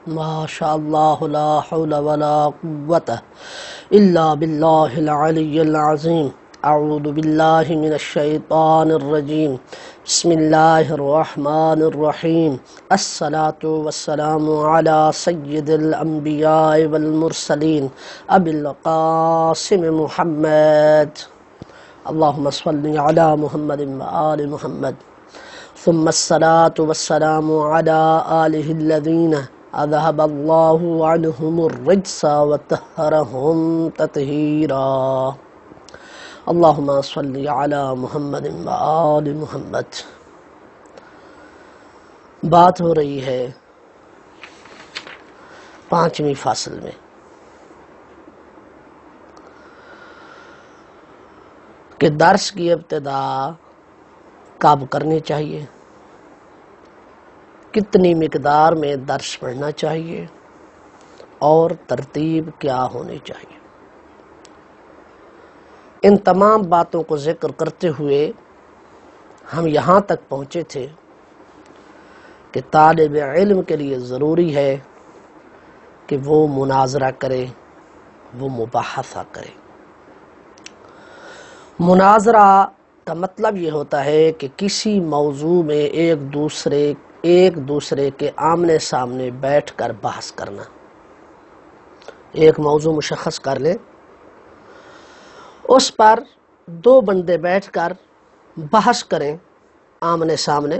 ما شاء اللہ لا حول ولا قوة الا باللہ العلی العظیم اعوذ باللہ من الشیطان الرجیم بسم اللہ الرحمن الرحیم الصلاة والسلام علی سید الانبیاء والمرسلین ابی القاسم محمد اللہم صلی علی محمد وآل محمد ثم الصلاة والسلام علی آلہ الذین اذهب اللہ عنہم الرجس وطہرہم تطہیرا اللہم صلی علی محمد وآل محمد۔ بات ہو رہی ہے 5ویں فصل میں کہ درس کی ابتدا کب کرنی چاہیے، کتنی مقدار میں درس پڑھنا چاہیے اور ترتیب کیا ہونی چاہیے۔ ان تمام باتوں کو ذکر کرتے ہوئے ہم یہاں تک پہنچے تھے کہ طالب علم کے لیے ضروری ہے کہ وہ مناظرہ کرے، وہ مباحثہ کرے۔ مناظرہ کا مطلب یہ ہوتا ہے کہ کسی موضوع میں ایک دوسرے کے آمنے سامنے بیٹھ کر بحث کرنا۔ ایک موضوع مشخص کر لیں، اس پر دو بندے بیٹھ کر بحث کریں آمنے سامنے،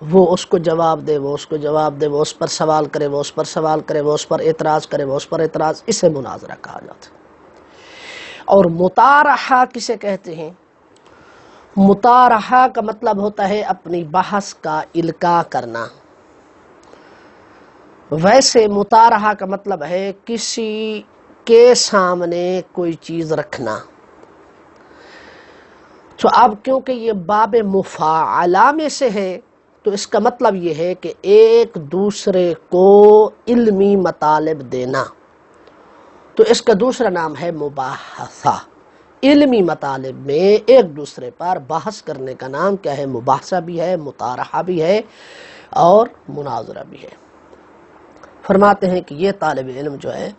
وہ اس کو جواب دے، وہ اس کو جواب دے، وہ اس پر سوال کرے، وہ اس پر سوال کرے، وہ اس پر اعتراض کرے، وہ اس پر اعتراض، اسے مناظرہ کہا جاتا ہے۔ اور مطارحہ کسے کہتے ہیں؟ مطارحہ کا مطلب ہوتا ہے اپنی بحث کا القاء کرنا۔ ویسے مطارحہ کا مطلب ہے کسی کے سامنے کوئی چیز رکھنا۔ تو اب کیونکہ یہ باب مفاعلہ میں سے ہے تو اس کا مطلب یہ ہے کہ ایک دوسرے کو علمی مطالب دینا، تو اس کا دوسرا نام ہے مباحثہ۔ علمی مطالب میں ایک دوسرے پر بحث کرنے کا نام کیا ہے؟ مباحثہ بھی ہے، مطارحہ بھی ہے اور مناظرہ بھی ہے۔ فرماتے ہیں کہ یہ طالب علم جو ہے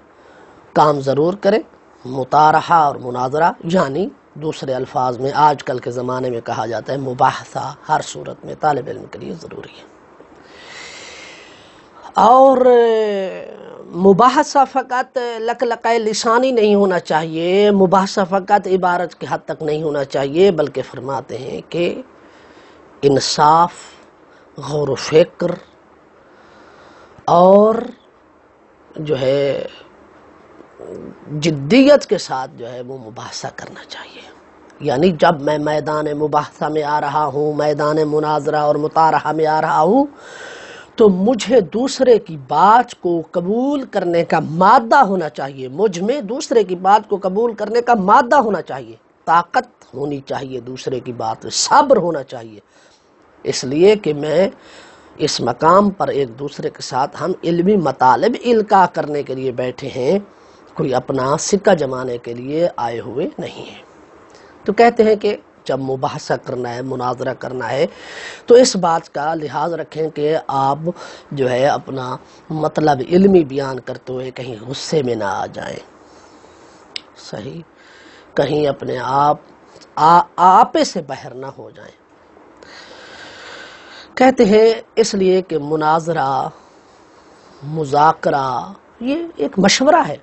کام ضرور کرے، مطارحہ اور مناظرہ، یعنی دوسرے الفاظ میں آج کل کے زمانے میں کہا جاتا ہے مباحثہ، ہر صورت میں طالب علم کے لیے ضروری ہے۔ اور مباحثہ فقط لقلقہ لسانی نہیں ہونا چاہیے، مباحثہ فقط عبارت کی حد تک نہیں ہونا چاہیے، بلکہ فرماتے ہیں کہ انصاف، غور و فکر اور جو ہے جدیت کے ساتھ جو ہے وہ مباحثہ کرنا چاہیے۔ یعنی جب میں میدان مباحثہ میں آ رہا ہوں، میدان مناظرہ اور مطارحہ میں آ رہا ہوں، تو مجھے دوسرے کی بات کو قبول کرنے کا مادہ ہونا چاہیے، مجھ میں دوسرے کی بات کو قبول کرنے کا مادہ ہونا چاہیے، طاقت ہونی چاہیے دوسرے کی بات، صبر ہونا چاہیے، اس لیے کہ میں اس مقام پر ایک دوسرے کے ساتھ ہم علمی مطالب القاء کرنے کے لیے بیٹھے ہیں، کوئی اپنا سکہ جمانے کے لیے آئے ہوئے نہیں ہیں۔ تو کہتے ہیں کہ جب مباحثہ کرنا ہے، مناظرہ کرنا ہے، تو اس بات کا لحاظ رکھیں کہ آپ جو ہے اپنا مطلب علمی بیان کرتے ہوئے کہیں غصے میں نہ آ جائیں، صحیح، کہیں اپنے آپے سے باہر نہ ہو جائیں۔ کہتے ہیں اس لیے کہ مناظرہ، مذاکرہ یہ ایک مشورہ ہے،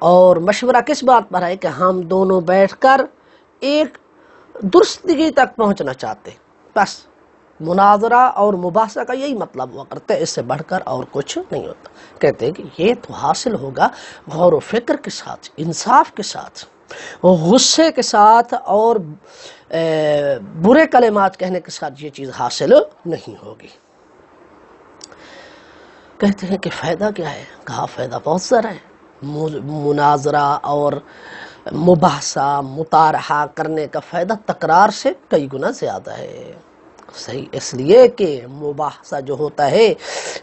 اور مشورہ کس بات پر ہے کہ ہم دونوں بیٹھ کر ایک درستگی تک پہنچنا چاہتے ہیں، بس مناظرہ اور مباحثہ کا یہی مطلب ہوا کرتا ہے، اس سے بڑھ کر اور کچھ نہیں ہوتا۔ کہتے ہیں کہ یہ تو حاصل ہوگا غور و فکر کے ساتھ، انصاف کے ساتھ، غصے کے ساتھ اور برے کلمات کہنے کے ساتھ یہ چیز حاصل نہیں ہوگی۔ کہتے ہیں کہ فائدہ کیا ہے؟ کہا فائدہ بہت سارا ہے۔ مناظرہ اور مباحثہ، مطارحہ کرنے کا فائدہ تکرار سے کئی گنا زیادہ ہے، صحیح، اس لیے کہ مباحثہ جو ہوتا ہے،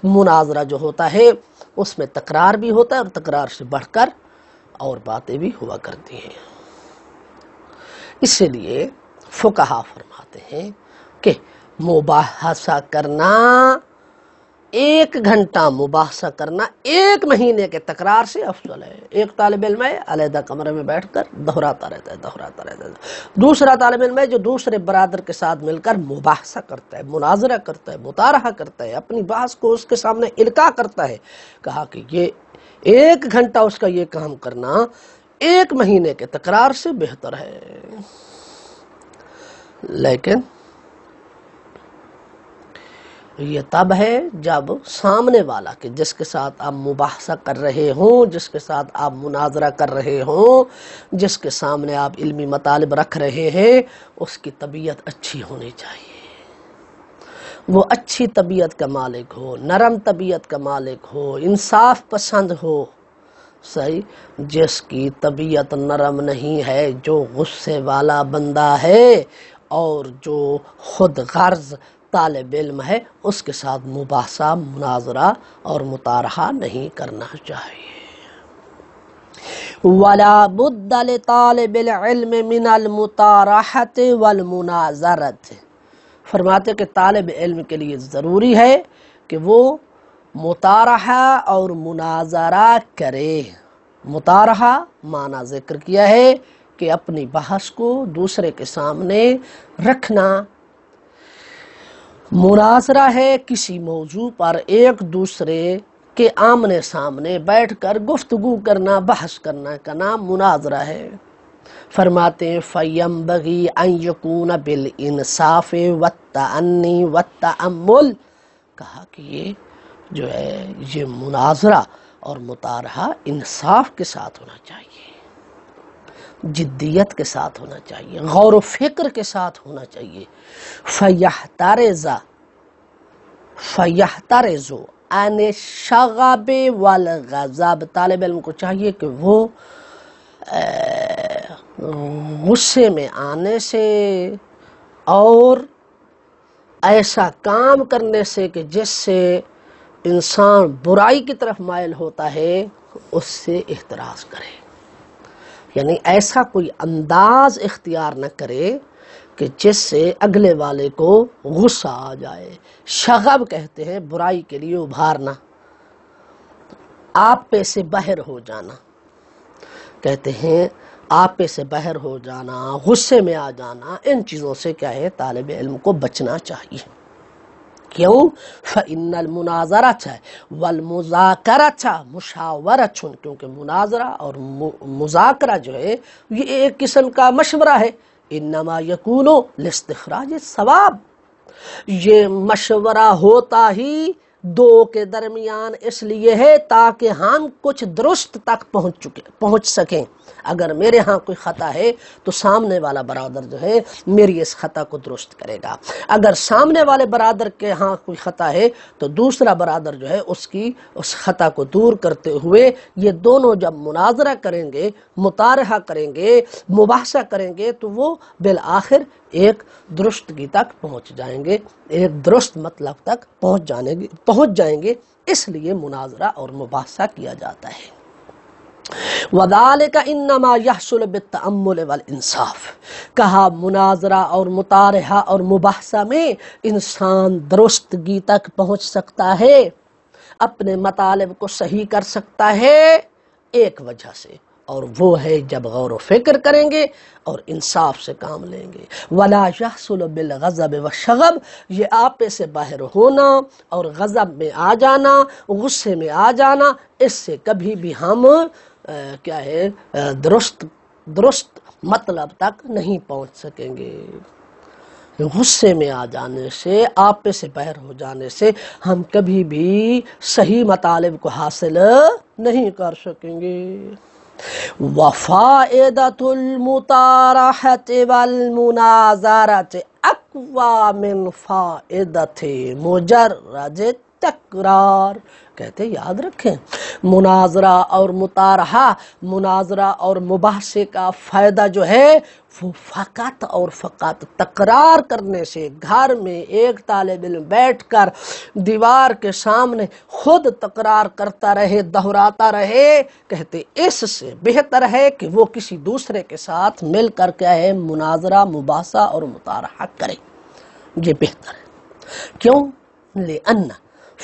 مناظرہ جو ہوتا ہے، اس میں تکرار بھی ہوتا ہے اور تکرار سے بڑھ کر اور باتیں بھی ہوا کرتی ہیں۔ اس لیے فقہا فرماتے ہیں کہ مباحثہ کرنا 1 گھنٹہ مباحثہ کرنا 1 مہینے کے تکرار سے افضل ہے۔ ایک طالب علم ہے علیحدہ کمرے میں بیٹھ کر دہراتا رہتا ہے۔ دوسرا طالب علم ہے جو دوسرے برادر کے ساتھ مل کر مباحثہ کرتا ہے، مناظرہ کرتا ہے، مطارحہ کرتا ہے، اپنی بحث کو اس کے سامنے القاء کرتا ہے۔ کہا کہ یہ 1 گھنٹہ اس کا یہ کام کرنا 1 مہینے کے تکرار سے بہتر ہے۔ لیکن یہ تب ہے جب سامنے والا کہ جس کے ساتھ آپ مباحثہ کر رہے ہوں، جس کے ساتھ آپ مناظرہ کر رہے ہوں، جس کے سامنے آپ علمی مطالب رکھ رہے ہیں، اس کی طبیعت اچھی ہونی چاہیے، وہ اچھی طبیعت کا مالک ہو، نرم طبیعت کا مالک ہو، انصاف پسند ہو۔ صحیح، جس کی طبیعت نرم نہیں ہے، جو غصے والا بندہ ہے اور جو خود غرض طالب علم ہے، اس کے ساتھ مباحثہ، مناظرہ اور مطارحہ نہیں کرنا چاہیے۔ وَلَا بُدَّ لِطَالِبِ الْعِلْمِ مِنَ الْمُطَارَحَةِ وَالْمُنَاظَرَةِ، فرماتے کہ طالب علم کے لیے ضروری ہے کہ وہ مطارحہ اور مناظرہ کرے۔ مطارحہ معنی ذکر کیا ہے کہ اپنی بحث کو دوسرے کے سامنے رکھنا، مناظرہ ہے کسی موضوع پر ایک دوسرے کے آمنے سامنے بیٹھ کر گفتگو کرنا، بحث کرنا کا نام مناظرہ ہے۔ فرماتے ہیں فَيَنبَغِي أَن يَكُونَ بِالْإِنصَافِ وَالتَّأَنِّي وَالتَّأَمُّلِ، کہا کہ یہ جو ہے یہ مناظرہ اور مطارحہ انصاف کے ساتھ ہونا چاہیے، جدیت کے ساتھ ہونا چاہیے، غور و فکر کے ساتھ ہونا چاہیے۔ فَيَحْتَرِزُ عَنِ الشَّغَبِ وَالْغَضَبِ، طالب علم کو چاہیے کہ وہ غصے میں آنے سے اور ایسا کام کرنے سے کہ جس سے انسان برائی کی طرف مائل ہوتا ہے، اس سے احتراز کرے، یعنی ایسا کوئی انداز اختیار نہ کرے کہ جس سے اگلے والے کو غصہ آ جائے۔ شغب کہتے ہیں برائی کے لیے ابھارنا، آپے سے باہر ہو جانا، کہتے ہیں آپے سے باہر ہو جانا، غصے میں آ جانا، ان چیزوں سے کیا ہے طالب علم کو بچنا چاہیے۔ کیوں؟ فَإِنَّ الْمُنَاظَرَةَ وَالْمُذَاكَرَةَ مُشَاوَرَةٌ، کیونکہ مناظرہ اور مذاکرہ جو ہے یہ ایک قسم کا مشورہ ہے۔ انما یکون لاستخراج الثواب، یہ مشورہ ہوتا ہی 2 کے درمیان اس لیے ہے تاکہ ہم کچھ درست تک پہنچ سکیں۔ اگر میرے ہاں کوئی خطا ہے تو سامنے والا برادر جو ہے میری اس خطا کو درست کرے گا، اگر سامنے والے برادر کے ہاں کوئی خطا ہے تو دوسرا برادر جو ہے اس خطا کو دور کرتے ہوئے یہ دونوں جب مناظرہ کریں گے، مطارحہ کریں گے، مباحثہ کریں گے تو وہ بالآخر ایک درستگی تک پہنچ جائیں گے، ایک درست مطلب تک پہنچ جائیں گے، اس لیے مناظرہ اور مباحثہ کیا جاتا ہے۔ وَذَلِكَ إِنَّمَا يَحْصُلُ بِالتَّأَمُّلِ وَالْإِنصَافِ، کہا مناظرہ اور مطارحہ اور مباحثہ میں انسان درستگی تک پہنچ سکتا ہے، اپنے مطالب کو صحیح کر سکتا ہے ایک وجہ سے، اور وہ ہے جب غور و فکر کریں گے اور انصاف سے کام لیں گے۔ وَلَا يَحْصُلُ بِالْغَضَبِ وَالشَّغَبِ، یہ آپے سے باہر ہونا اور غضب میں آ جانا، غصے میں آ جانا، اس سے کبھی بھی ہم کیا ہے درست مطلب تک نہیں پہنچ سکیں گے۔ غصے میں آ جانے سے، آپے سے باہر ہو جانے سے ہم کبھی بھی صحیح مطالب کو حاصل نہیں کر سکیں گے۔ وَفَائِدَةُ الْمُطَارَحَةِ وَالْمُنَاظَرَةِ أَقْوَى مِنْ فَائِدَةِ مُجَرَّدِ التَّكْرَارِ، کہتے یاد رکھیں مناظرہ اور مطارحہ، مناظرہ اور مباحثے کا فائدہ جو ہے وہ فقط اور فقط تکرار کرنے سے، گھر میں ایک طالب علم بیٹھ کر دیوار کے سامنے خود تکرار کرتا رہے، دہراتا رہے، کہتے اس سے بہتر ہے کہ وہ کسی دوسرے کے ساتھ مل کر کیا ہے مناظرہ، مباحثہ اور مطارحہ کرے، یہ بہتر ہے۔ کیوں؟ لِأَنَّ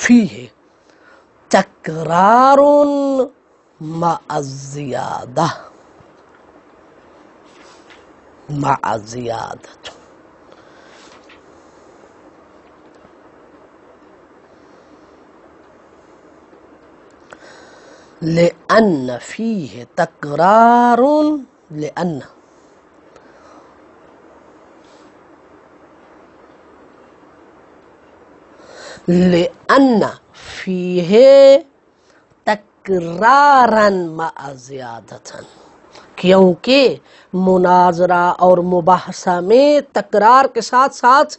فیہ تکرار مع الزیادہ، مع زیادت، لأن فیہ تکرار، لأن فیہ تکرارا مع زیادتا، کیونکہ مناظرہ اور مباحثہ میں تکرار کے ساتھ ساتھ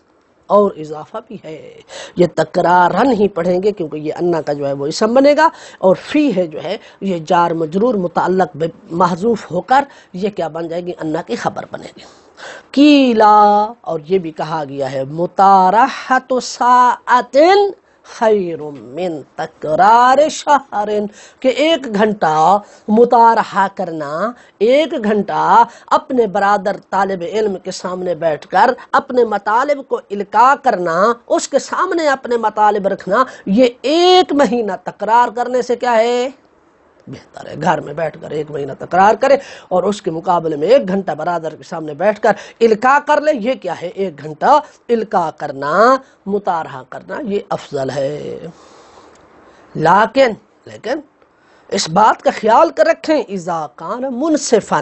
اور اضافہ بھی ہے۔ یہ تکرارن ہی پڑھیں گے کیونکہ یہ انا کا جو ہے وہ اسم بنے گا، اور فی ہے جو ہے یہ جار مجرور متعلق محذوف ہو کر یہ کیا بن جائے گی؟ انا کی خبر بنے گی۔ کیلا، اور یہ بھی کہا گیا ہے مطارحۃ ساعۃ خیر من تکرار شہر، کہ ایک گھنٹہ مطارحہ کرنا، ایک گھنٹہ اپنے برادر طالب علم کے سامنے بیٹھ کر اپنے مطالب کو القاء کرنا، اس کے سامنے اپنے مطالب رکھنا، یہ ایک مہینہ تکرار کرنے سے کیا ہے؟ بہتر ہے۔ گھر میں بیٹھ کر ایک مہینہ تکرار کرے اور اس کے مقابلے میں ایک گھنٹہ برادر کے سامنے بیٹھ کر القاء کر لے، یہ کیا ہے؟ ایک گھنٹہ القاء کرنا، مطارحہ کرنا، یہ افضل ہے۔ لیکن اس بات کا خیال کر رکھیں، اذا کان منصفا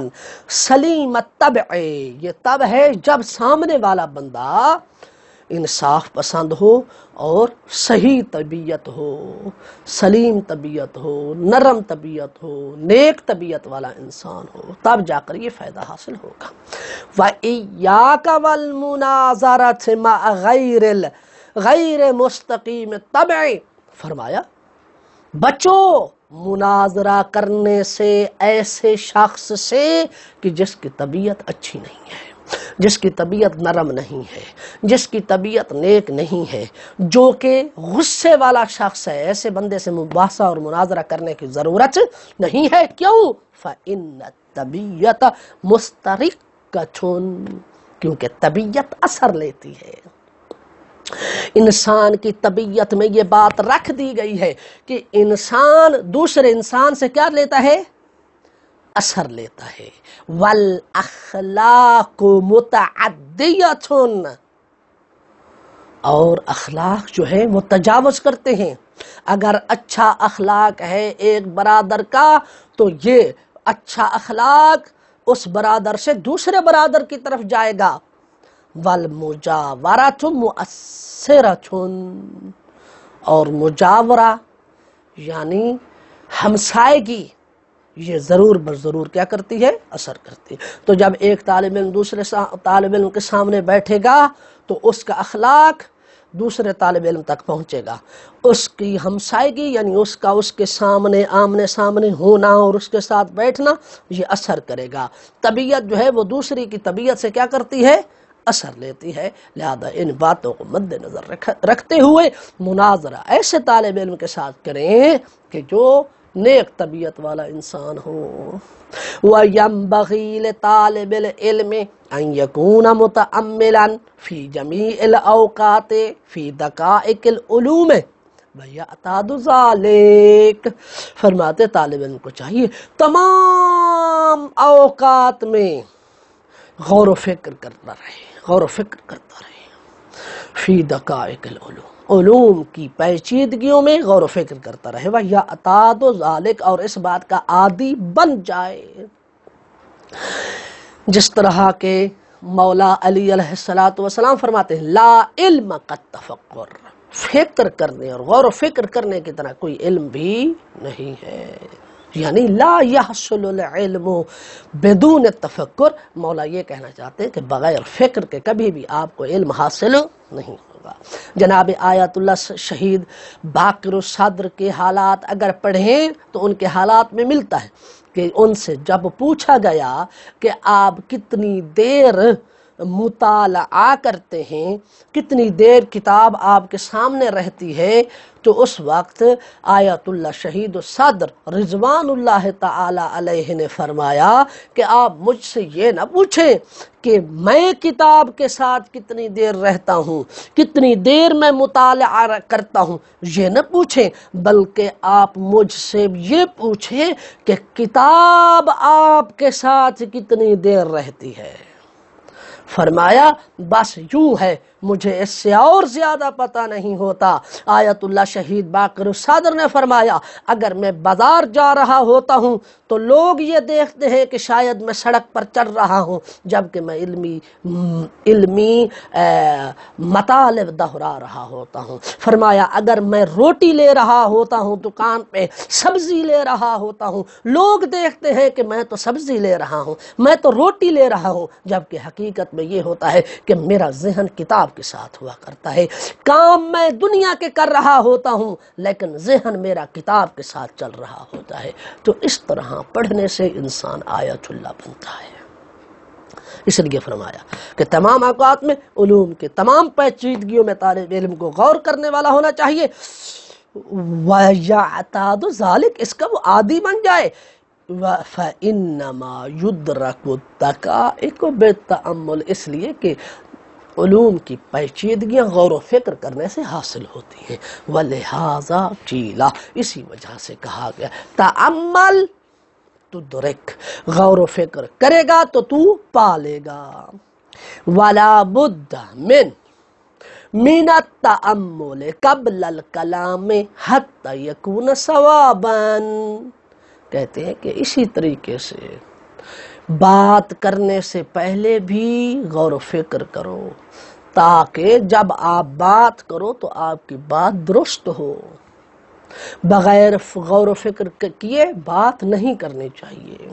سلیم الطبع، یہ تب ہے جب سامنے والا بندہ انصاف پسند ہو اور صحیح طبیعت ہو، سلیم طبیعت ہو، نرم طبیعت ہو، نیک طبیعت والا انسان ہو، تب جا کر یہ فائدہ حاصل ہوگا۔ وَإِيَّاكَ وَالْمُنَاظَرَةِ مَعَ غَيْرِ مُسْتَقِيمِ الطَّبْعِ، فرمایا بچو مناظرہ کرنے سے ایسے شخص سے کہ جس کی طبیعت اچھی نہیں ہے، جس کی طبیعت نرم نہیں ہے، جس کی طبیعت نیک نہیں ہے، جو کہ غصے والا شخص ہے، ایسے بندے سے مباحثہ اور مناظرہ کرنے کی ضرورت نہیں ہے۔ کیوں؟ فَإِنَّ الطَّبِيَّةَ مُسْتَرِقَّةٌ، کیونکہ طبیعت اثر لیتی ہے۔ انسان کی طبیعت میں یہ بات رکھ دی گئی ہے کہ انسان دوسرے انسان سے کیا لیتا ہے؟ اثر لیتا ہے۔ وَالْأَخْلَاقُ مُتَعَدِّيَةٌ، اور اخلاق جو ہے وہ تجاوز کرتے ہیں۔ اگر اچھا اخلاق ہے ایک برادر کا تو یہ اچھا اخلاق اس برادر سے دوسرے برادر کی طرف جائے گا۔ وَالْمُجَاوَرَةُ مُؤَثِّرَةٌ، اور مجاورہ یعنی ہمسائیگی، یہ ضرور بضرور کیا کرتی ہے؟ اثر کرتی ہے۔ تو جب ایک طالب علم دوسرے طالب علم کے سامنے بیٹھے گا تو اس کا اخلاق دوسرے طالب علم تک پہنچے گا، اس کی ہمسائیگی یعنی اس کا اس کے سامنے آمنے سامنے ہونا اور اس کے ساتھ بیٹھنا یہ اثر کرے گا۔ طبیعت جو ہے وہ دوسری کی طبیعت سے کیا کرتی ہے؟ اثر لیتی ہے۔ لہذا ان باتوں کو مد نظر رکھتے ہوئے مناظرہ ایسے طالب علم کے ساتھ کریں کہ جو نیک طبیعت والا انسان ہو۔ وَيَنبَغِي لِطَالِبِ الْعِلْمِ أَن يَكُونَ مُتَأَمِّلًا فِي جَمِيعِ الْأَوْقَاتِ فِي دَقَائِقِ الْعُلُومِ وَيَعْتَادُ ذَلِكَ، فرماتے طالب علم کو چاہیے تمام اوقات میں غور و فکر کرتا رہے، غور و فکر کرتا رہے، فی دقائق العلوم، علوم کی پیچیدگیوں میں غور و فکر کرتا رہے، وَيَعْتَادُ ذَلِكَ، اور اس بات کا عادی بن جائے۔ جس طرح کہ مولا علی علیہ السلام فرماتے ہیں لا علم کالتفکر، فکر کرنے اور غور و فکر کرنے کی طرح کوئی علم بھی نہیں ہے، یعنی لا یحصل العلم بدون التفکر۔ مولا یہ کہنا چاہتے ہیں کہ بغیر فکر کے کبھی بھی آپ کو علم حاصل نہیں ہوگا۔ جناب آیت اللہ شہید باقر الصدر کے حالات اگر پڑھیں تو ان کے حالات میں ملتا ہے کہ ان سے جب پوچھا گیا کہ آپ کتنی دیر مطالعہ کرتے ہیں، کتنی دیر کتاب آپ کے سامنے رہتی ہے، تو اس وقت آیت اللہ شہید الصدر رضوان اللہ تعالی علیہ نے فرمایا کہ آپ مجھ سے یہ نہ پوچھیں کہ میں کتاب کے ساتھ کتنی دیر رہتا ہوں، کتنی دیر میں مطالعہ کرتا ہوں، یہ نہ پوچھیں، بلکہ آپ مجھ سے یہ پوچھیں کہ کتاب آپ کے ساتھ کتنی دیر رہتی ہے۔ فرمایا بس یوں ہے، مجھے اس سے اور زیادہ پتہ نہیں ہوتا۔ آیت اللہ شہید باقر الصدر نے فرمایا اگر میں بازار جا رہا ہوتا ہوں تو لوگ یہ دیکھتے ہیں کہ شاید میں سڑک پر چل رہا ہوں، جبکہ میں علمی مطالب دہرا رہا ہوتا ہوں۔ فرمایا اگر میں روٹی لے رہا ہوتا ہوں دکان پہ، سبزی لے رہا ہوتا ہوں، لوگ دیکھتے ہیں کہ میں تو سبزی لے رہا ہوں، میں تو روٹی لے رہا ہوں، جبکہ حقیقت میں یہ ہوتا ہے کہ میرا ذہن کتاب کے ساتھ ہوا کرتا ہے۔ کام میں دنیا کے کر رہا ہوتا ہوں لیکن ذہن میرا کتاب کے ساتھ چل رہا ہوتا ہے۔ تو اس طرح پڑھنے سے انسان آیت اللہ بنتا ہے۔ اس لیے فرمایا کہ تمام اوقات میں علوم کے تمام پیچیدگیوں میں طالب علم کو غور کرنے والا ہونا چاہیے، وَيَعْتَادُ ذَلِكَ، اس کا وہ عادی بن جائے، فَإِنَّمَا يُدْرَكُ الدَّقَائِقُ بِالتَّأَمُّلِ، اس لیے کہ علوم کی پیچیدگیاں غور و فکر کرنے سے حاصل ہوتی ہیں۔ وَلِہَذَا قِيلَ، اسی وجہ سے کہا گیا تَأَمَّل تُدْرِک، غور و فکر کرے گا تو تو پالے گا۔ وَلَا بُدَّ مِنَ التَّأَمُّلِ قَبْلَ الْكَلَامِ حَتَّى يَكُونَ صَوَابًا، کہتے ہیں کہ اسی طریقے سے بات کرنے سے پہلے بھی غور و فکر کرو تاکہ جب آپ بات کرو تو آپ کی بات درست ہو۔ بغیر غور و فکر کیے بات نہیں کرنی چاہیے۔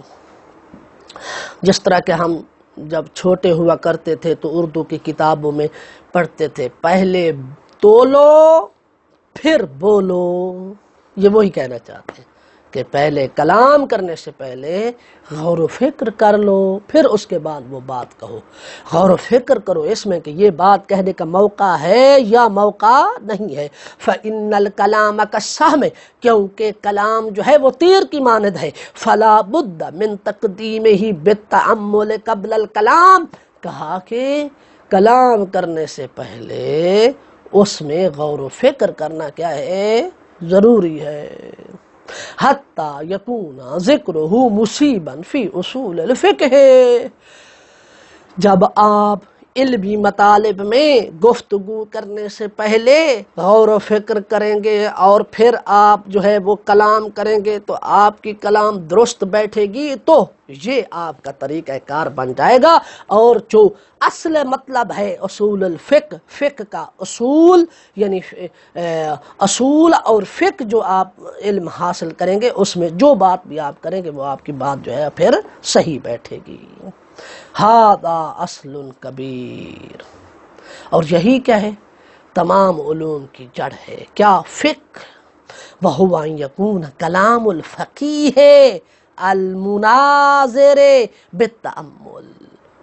جس طرح کہ ہم جب چھوٹے ہوا کرتے تھے تو اردو کی کتابوں میں پڑھتے تھے پہلے تولو پھر بولو، یہ وہی کہنا چاہتے ہیں کہ پہلے کلام کرنے سے پہلے غور و فکر کر لو، پھر اس کے بعد وہ بات کہو۔ غور و فکر کرو اس میں کہ یہ بات کہنے کا موقع ہے یا موقع نہیں ہے۔ فَإِنَّ الْكَلَامَ كَالسَّهْمِ، کیونکہ کلام جو ہے وہ تیر کی مانند ہے۔ فَلَا بُدَّ مِن تَقْدِيمِهِ بِالتَّأَمُّلِ قَبْلَ الْكَلَامِ، کہا کہ کلام کرنے سے پہلے اس میں غور و فکر کرنا کیا ہے؟ ضروری ہے۔ حَتَّى يَكُونَ ذِكْرُهُ مُصِيبًا فِي اصول الفقہ، جب آپ علمی مطالب میں گفتگو کرنے سے پہلے غور و فکر کریں گے اور پھر آپ جو ہے وہ کلام کریں گے تو آپ کی کلام درست بیٹھے گی، تو یہ آپ کا طریقہ کار بن جائے گا۔ اور جو اصل مطلب ہے اصول الفقہ، فقہ کا اصول یعنی اصول اور فقہ جو آپ علم حاصل کریں گے اس میں جو بات بھی آپ کریں گے وہ آپ کی بات جو ہے پھر صحیح بیٹھے گی۔ ھذا اصل کبیر، اور یہی کیا ہے؟ تمام علوم کی جڑ ہے۔ کیا؟ فقہ۔ وَهُوَ أَن يَكُونَ كَلَامُ الْفَقِيهِ الْمُنَاظِرِ بِالتَّأَمُّلِ،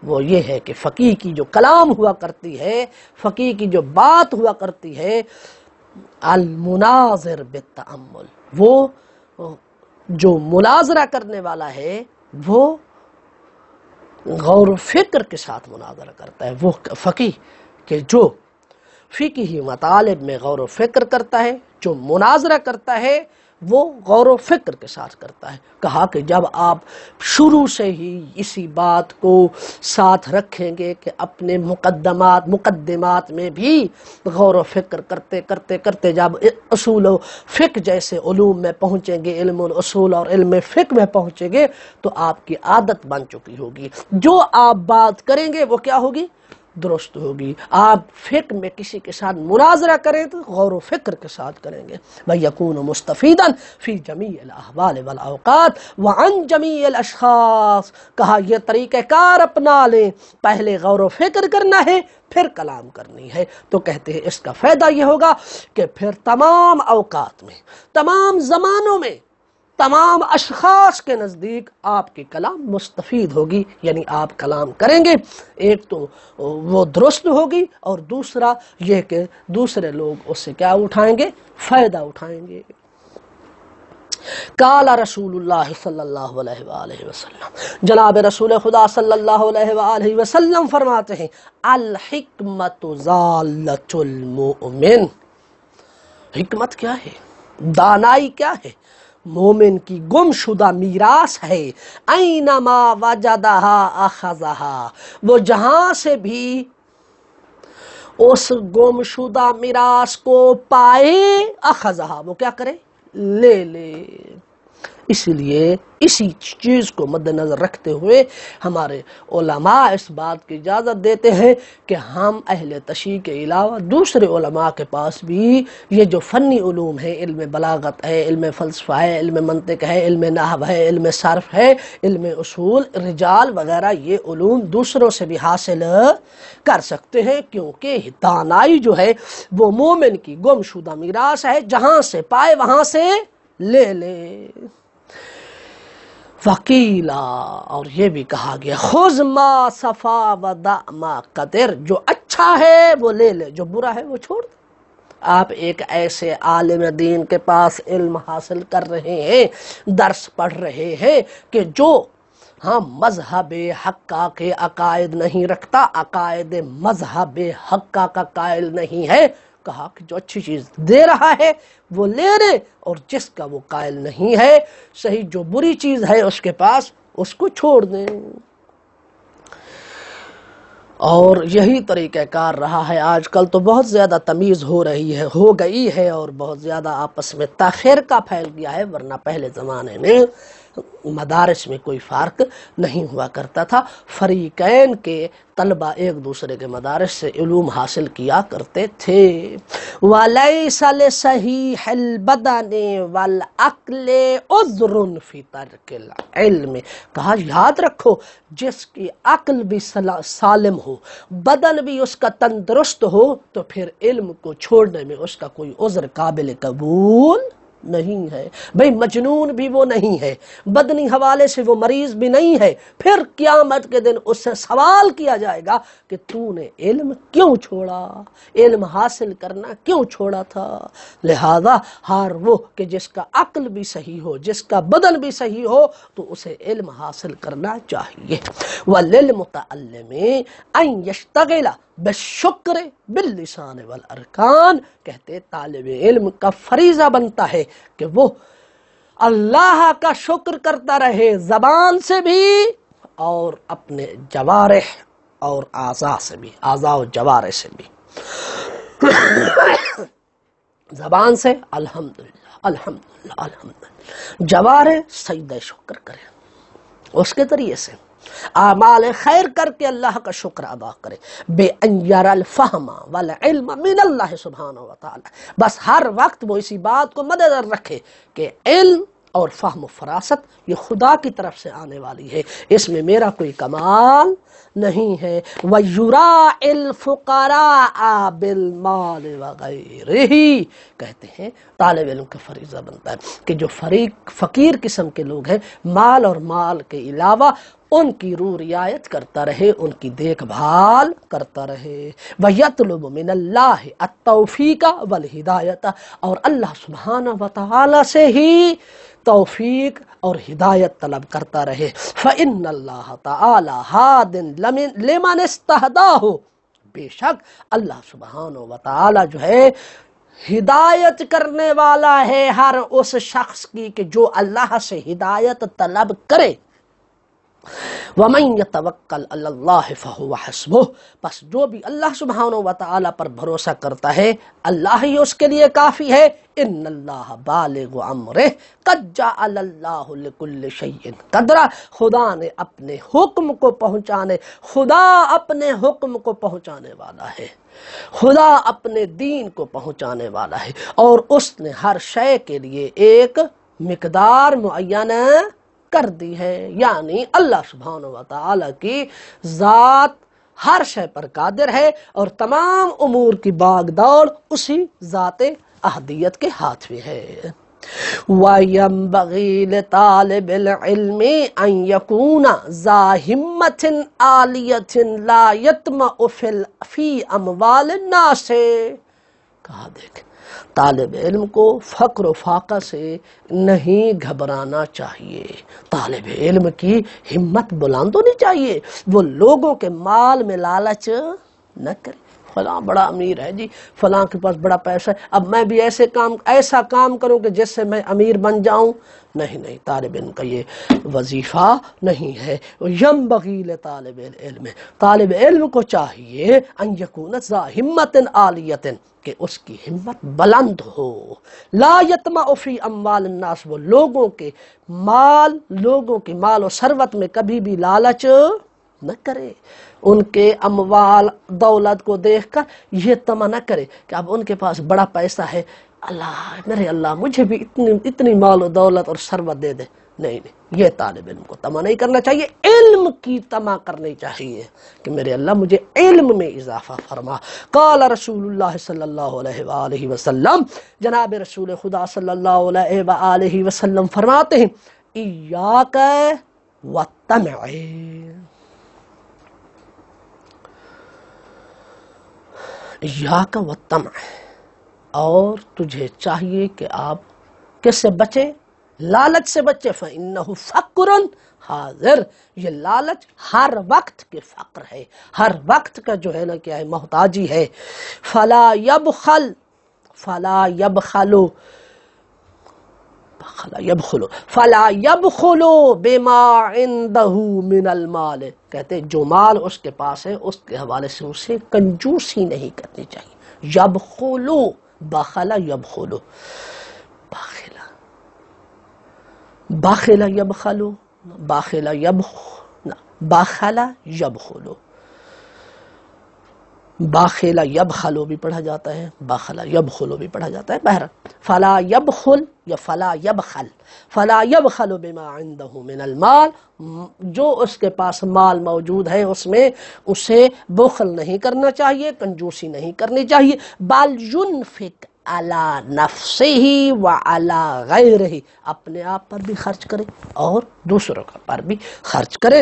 وہ یہ ہے کہ فقیہ کی جو کلام ہوا کرتی ہے، فقیہ کی جو بات ہوا کرتی ہے، المناظر بالتأمل، وہ جو مناظرہ کرنے والا ہے وہ غور و فکر کے ساتھ مناظرہ کرتا ہے۔ وہ فقیہ کہ جو فقہی مطالب میں غور و فکر کرتا ہے، جو مناظرہ کرتا ہے وہ غور و فکر کے ساتھ کرتا ہے۔ کہا کہ جب آپ شروع سے ہی اسی بات کو ساتھ رکھیں گے کہ اپنے مقدمات میں بھی غور و فکر کرتے کرتے کرتے جب اصول و فقہ جیسے علوم میں پہنچیں گے، علم الاصول اور علم فقہ میں پہنچیں گے تو آپ کی عادت بن چکی ہوگی، جو آپ بات کریں گے وہ کیا ہوگی؟ درست ہوگی۔ آپ فقہ میں کسی کے ساتھ مناظرہ کریں تو غور و فکر کے ساتھ کریں گے۔ وَيَكُونُ مُسْتَفِيدًا فِي جَمِيعِ الْأَحْوَالِ وَالْأَوْقَاتِ وَعَنْ جَمِيعِ الْأَشْخَاصِ، کہا یہ طریقہ کار اپنا لیں، پہلے غور و فکر کرنا ہے پھر کلام کرنی ہے۔ تو کہتے ہیں اس کا فائدہ یہ ہوگا کہ پھر تمام اوقات میں، تمام زمانوں میں تمام اشخاص کے نزدیک آپ کی کلام مستفید ہوگی، یعنی آپ کلام کریں گے، ایک تو وہ درست ہوگی، اور دوسرا یہ کہ دوسرے لوگ اس سے کیا اٹھائیں گے؟ فائدہ اٹھائیں گے۔ قال رسول اللہ صلی اللہ علیہ وآلہ وسلم، جناب رسول خدا صلی اللہ علیہ وآلہ وسلم فرماتے ہیں الحکمت ضالۃ المؤمن، حکمت کیا ہے، دانائی کیا ہے؟ مومن کی گم شدہ میراث ہے، اینما وجدہا اخذہا، وہ جہاں سے بھی اس گم شدہ میراث کو پائے، اخذہا، وہ کیا کرے؟ لے لے۔ اس لیے اسی چیز کو مد نظر رکھتے ہوئے ہمارے علماء اس بات کی اجازت دیتے ہیں کہ ہم اہل تشیع کے علاوہ دوسرے علماء کے پاس بھی یہ جو فنی علوم ہے، علم بلاغت ہے، علم فلسفہ ہے، علم منطق ہے، علم نحو ہے، علم صرف ہے، علم اصول، رجال وغیرہ، یہ علوم دوسروں سے بھی حاصل کر سکتے ہیں، کیونکہ دانائی جو ہے وہ مومن کی گم شدہ میراث ہے، جہاں سے پائے وہاں سے لے لے۔ وکیلا، اور یہ بھی کہا گیا خذ ما صفا ودع ما قدر، جو اچھا ہے وہ لے لے، جو برا ہے وہ چھوڑ دے۔ آپ ایک ایسے عالم دین کے پاس علم حاصل کر رہے ہیں، درس پڑھ رہے ہیں کہ جو مذہب حقہ کے عقائد نہیں رکھتا، عقائد مذہب حقہ کا قائل نہیں ہے، کہا کہ جو اچھی چیز دے رہا ہے وہ لے لے، اور جس کا وہ قائل نہیں ہے، صحیح جو بری چیز ہے اس کے پاس، اس کو چھوڑ دیں۔ اور یہی طریقہ کار رہا ہے، آج کل تو بہت زیادہ تمیز ہو گئی ہے، اور بہت زیادہ آپس میں تفرقہ پھیل گیا ہے، ورنہ پہلے زمانے میں مدارس میں کوئی فرق نہیں ہوا کرتا تھا، فریقین کے طلبہ ایک دوسرے کے مدارس سے علوم حاصل کیا کرتے تھے۔ وَلَيْسَ لِصَحِيحِ الْبَدَنِ وَالْعَقْلِ عُذْرٌ فِي تَرْكِ الْعِلْمِ، کہا یاد رکھو جس کی عقل بھی سالم ہو، بدن بھی اس کا تندرست ہو، تو پھر علم کو چھوڑنے میں اس کا کوئی عذر قابل قبول نہیں ہے۔ بھئی مجنون بھی وہ نہیں ہے، بدنی حوالے سے وہ مریض بھی نہیں ہے، پھر قیامت کے دن اس سے سوال کیا جائے گا کہ تو نے علم کیوں چھوڑا، علم حاصل کرنا کیوں چھوڑا تھا۔ لہذا ہر وہ کہ جس کا عقل بھی صحیح ہو، جس کا بدن بھی صحیح ہو، تو اسے علم حاصل کرنا چاہیے۔ وَلِلْمُتَعَلِّمِ أَن يَشْتَغِلَ بالشکر باللسان والارکان، کہتے طالب علم کا فریضہ بنتا ہے کہ وہ اللہ کا شکر کرتا رہے، زبان سے بھی اور اپنے جوارح اور اعضاء سے بھی، اعضاء و جوارح سے بھی۔ زبان سے الحمدللہ الحمدللہ الحمدللہ، جوارح سجدہ شکر کرے، اس کے ذریعے سے اعمال خیر کر کے اللہ کا شکر ادا کرے، بے ان یری الفہم والعلم من اللہ سبحانہ وتعالی، بس ہر وقت وہ اسی بات کو مدنظر رکھے کہ علم اور فہم و فراست یہ خدا کی طرف سے آنے والی ہے، اس میں میرا کوئی کمال نہیں ہے۔ وَيُرَاعِ الْفُقَرَاءَ بِالْمَالِ وَغَيْرِهِ، کہتے ہیں طالب علم کا فریضہ بنتا ہے کہ جو فقیر قسم کے لوگ ہیں، مال اور مال کے علاوہ ان کی رو رعایت کرتا رہے، ان کی دیکھ بھال کرتا رہے۔ وَيَطْلُبُ مِنَ اللَّهِ التَّوْفِيقَ وَالْهِدَایَةَ، اور اللہ سبحانہ وتعالی سے ہی توفیق اور ہدایت طلب کرتا رہے۔ فَإِنَّ اللَّهَ تَعَالَى هَادٍ لِمَنِ اسْتَهْدَاهُ، بے شک اللہ سبحانہ وتعالی جو ہے ہدایت کرنے والا ہے ہر اس شخص کی کہ جو اللہ سے ہدایت طلب کرے۔ وَمَن يَتَوَكَّلْ عَلَى اللَّهِ فَهُوَ حَسْبُهُ، پس جو بھی اللہ سبحانہ وتعالی پر بھروسہ کرتا ہے اللہ ہی اس کے لیے کافی ہے۔ ان اللہ بالغ امرہ قد جعل اللہ لکل شیء قدرا، خدا نے اپنے حکم کو پہنچانے، خدا اپنے حکم کو پہنچانے والا ہے، خدا اپنے دین کو پہنچانے والا ہے، اور اس نے ہر شے کے لیے ایک مقدار معین کر دی ہے، یعنی اللہ سبحانہ وتعالی کی ذات ہر شے پر قادر ہے، اور تمام امور کی باغ دوڑ اسی ذات احدیت کے ہاتھ میں ہے۔ وَيَنبَغِي لِطَالِبِ الْعِلْمِ أَن يَكُونَ ذَا ہِمَّةٍ عَالِيَةٍ لَا يَطْمَعُ فِي أَمْوَالِ النَّاسِ۔ کہا دیکھ، طالب علم کو فقر و فاقہ سے نہیں گھبرانا چاہیے، طالب علم کی ہمت بلند ہونی چاہیے، وہ لوگوں کے مال میں لالچ نہ کرے۔ فلاں بڑا امیر ہے جی، فلاں کے پاس بڑا پیسہ ہے، اب میں بھی ایسا کام کروں کہ جس سے میں امیر بن جاؤں۔ نہیں، طالب علم کا یہ وظیفہ نہیں ہے۔ ینبغی لطالب العلم، طالب علم کو چاہیے ان یکون ذا ہمت عالیۃ، کہ اس کی ہمت بلند ہو، لا یطمع فی اموال الناس، وہ لوگوں کے مال و ثروت میں کبھی بھی لالچ نہ کرے، ان کے اموال دولت کو دیکھ کر یہ طمع نہ کرے کہ اب ان کے پاس بڑا پیسہ ہے، میرے اللہ مجھے بھی اتنی مال و دولت اور ثروت دے دے۔ نہیں، یہ طالب علم کو طمع نہیں کرنا چاہیے، علم کی طمع کرنی چاہیے کہ میرے اللہ مجھے علم میں اضافہ فرما۔ قال رسول اللہ صلی اللہ علیہ وآلہ وسلم، جناب رسول خدا صلی اللہ علیہ وآلہ وسلم فرماتے ہیں، ایاک والطمع، ایاک والطمع، اور تجھے چاہیے کہ آپ کس سے بچے؟ لالچ سے بچے۔ فَإِنَّهُ فَقْرٌ حاضر، یہ لالچ ہر وقت کے فقر ہے، ہر وقت کا جو ہے نا کیا ہے، محتاجی ہے۔ فَلَا يَبْخَلُ بِمَا عِنْدَهُ مِنَ الْمَالِ، کہتے جو مال اس کے پاس ہے اس کے حوالے سے اسے کنجوسی نہیں کرنی چاہیے۔ یبخلو، بخلا یبخلو، باخلا یبخلو، باخلا یبخلو، باخلا یبخلو بھی پڑھا جاتا ہے، باخلا یبخلو بھی پڑھا جاتا ہے۔ بہرحال فلا یبخل یا فلا یبخل، فلا یبخل بما عنده من المال، جو اس کے پاس مال موجود ہے اس میں اسے بخل نہیں کرنا چاہیے، کنجوسی نہیں کرنی چاہیے۔ بل ينفق علی نفسہ وعلی غیرہ، اپنے آپ پر بھی خرچ کرے اور دوسروں پر بھی خرچ کرے۔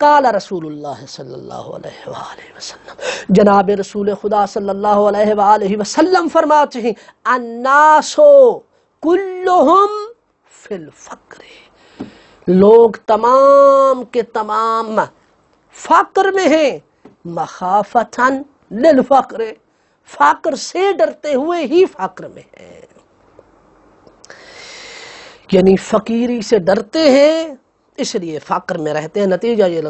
قال رسول اللہ صلی اللہ علیہ وآلہ وسلم، جناب رسول خدا صلی اللہ علیہ وآلہ وسلم فرماتے ہیں، الناس کلہم فی الفقر، لوگ تمام کے تمام فقر میں ہیں، مخافتاً للفقر، فقر سے ڈرتے ہوئے ہی فقر میں ہیں، یعنی فقیری سے ڈرتے ہیں اس لیے فقر میں رہتے ہیں۔ نتیجہ یہ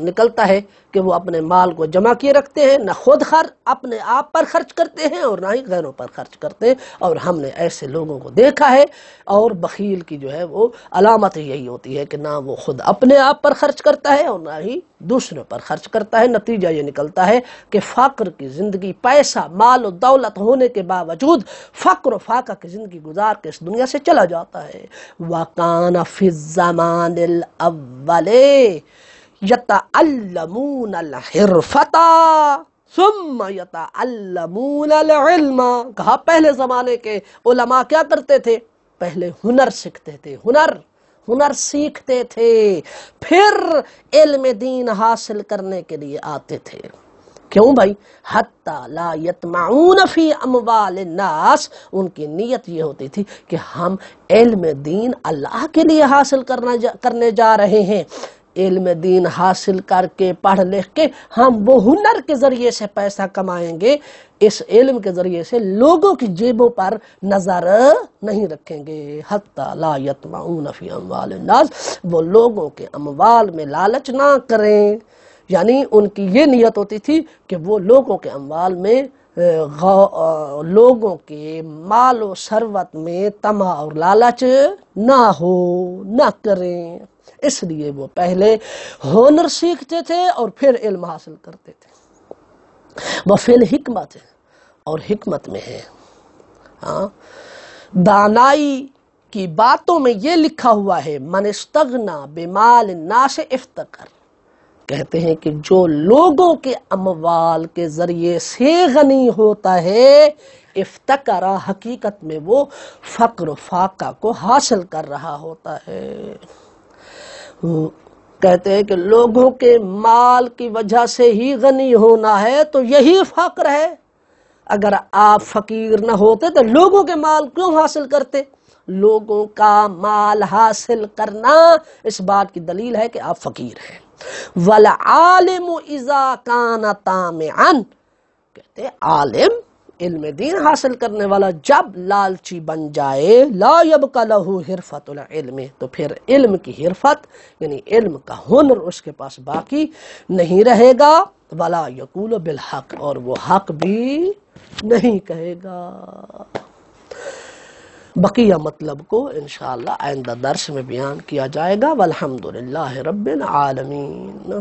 نکلتا ہے کہ وہ اپنے مال کو جمع کیے رکھتے ہیں، نہ خود اپنے آپ پر خرچ کرتے ہیں اور نہ ہی غیروں پر خرچ کرتے ہیں، اور ہم نے ایسے لوگوں کو دیکھا ہے۔ اور بخیل کی جو ہے وہ علامت یہی ہوتی ہے کہ نہ وہ خود اپنے آپ پر خرچ کرتا ہے اور نہ ہی دوسروں پر خرچ کرتا ہے۔ نتیجہ یہ نکلتا ہے کہ فقر کی زندگی، پیسہ مال و دولت ہونے کے باوجود فقر و فاقہ کی زندگی گزار کے اس دنیا سے چلا جاتا ہے۔ وَقَانَ فِي الزَّمَانِ الْأَوَّلِ يَتَعَلَّمُونَ الْحِرْفَةَ ثُمَّ يَتَعَلَّمُونَ الْعِلْمَ، کہا پہلے زمانے کے علماء کیا کرتے تھے؟ پہلے ہنر سیکھتے تھے، ہنر سیکھتے تھے، پھر علم دین حاصل کرنے کے لیے آتے تھے۔ کیوں بھائی؟ حتی لا یطمعون فی اموال الناس، ان کی نیت یہ ہوتی تھی کہ ہم علم دین اللہ کے لیے حاصل کرنے جا رہے ہیں، علم دین حاصل کر کے پڑھ لکھ کے ہم وہ ہنر کے ذریعے سے پیسہ کمائیں گے، اس علم کے ذریعے سے لوگوں کی جیبوں پر نظر نہیں رکھیں گے۔ حتی لا یطمعون فی اموال الناس، وہ لوگوں کے اموال میں لالچ نہ کریں، یعنی ان کی یہ نیت ہوتی تھی کہ وہ لوگوں کے اموال میں لوگوں کے مال و ثروت میں طمع اور لالچ نہ کریں، اس لیے وہ پہلے ہنر سیکھتے تھے اور پھر علم حاصل کرتے تھے۔ وہ فی الحکمت، اور حکمت میں ہے، دانائی کی باتوں میں یہ لکھا ہوا ہے، من استغنا بمال الناس افتقر، کہتے ہیں کہ جو لوگوں کے اموال کے ذریعے سے غنی ہوتا ہے افتقرا، حقیقت میں وہ فقر و فاقہ کو حاصل کر رہا ہوتا ہے۔ کہتے ہیں کہ لوگوں کے مال کی وجہ سے ہی غنی ہونا ہے تو یہی فقر ہے۔ اگر آپ فقیر نہ ہوتے تو لوگوں کے مال کیوں حاصل کرتے؟ لوگوں کا مال حاصل کرنا اس بات کی دلیل ہے کہ آپ فقیر ہیں۔ وَالْعَالِمُ إِذَا كَانَ طَامِعًا، کہتے ہیں عالم، علم دین حاصل کرنے والا جب لالچی بن جائے، لا يبقى له حرفۃ العلم، تو پھر علم کی حرفت یعنی علم کا ہنر اس کے پاس باقی نہیں رہے گا، ولا یقول بالحق، اور وہ حق بھی نہیں کہے گا۔ بقیہ مطلب کو انشاءاللہ آئندہ درس میں بیان کیا جائے گا۔ والحمدللہ رب العالمین۔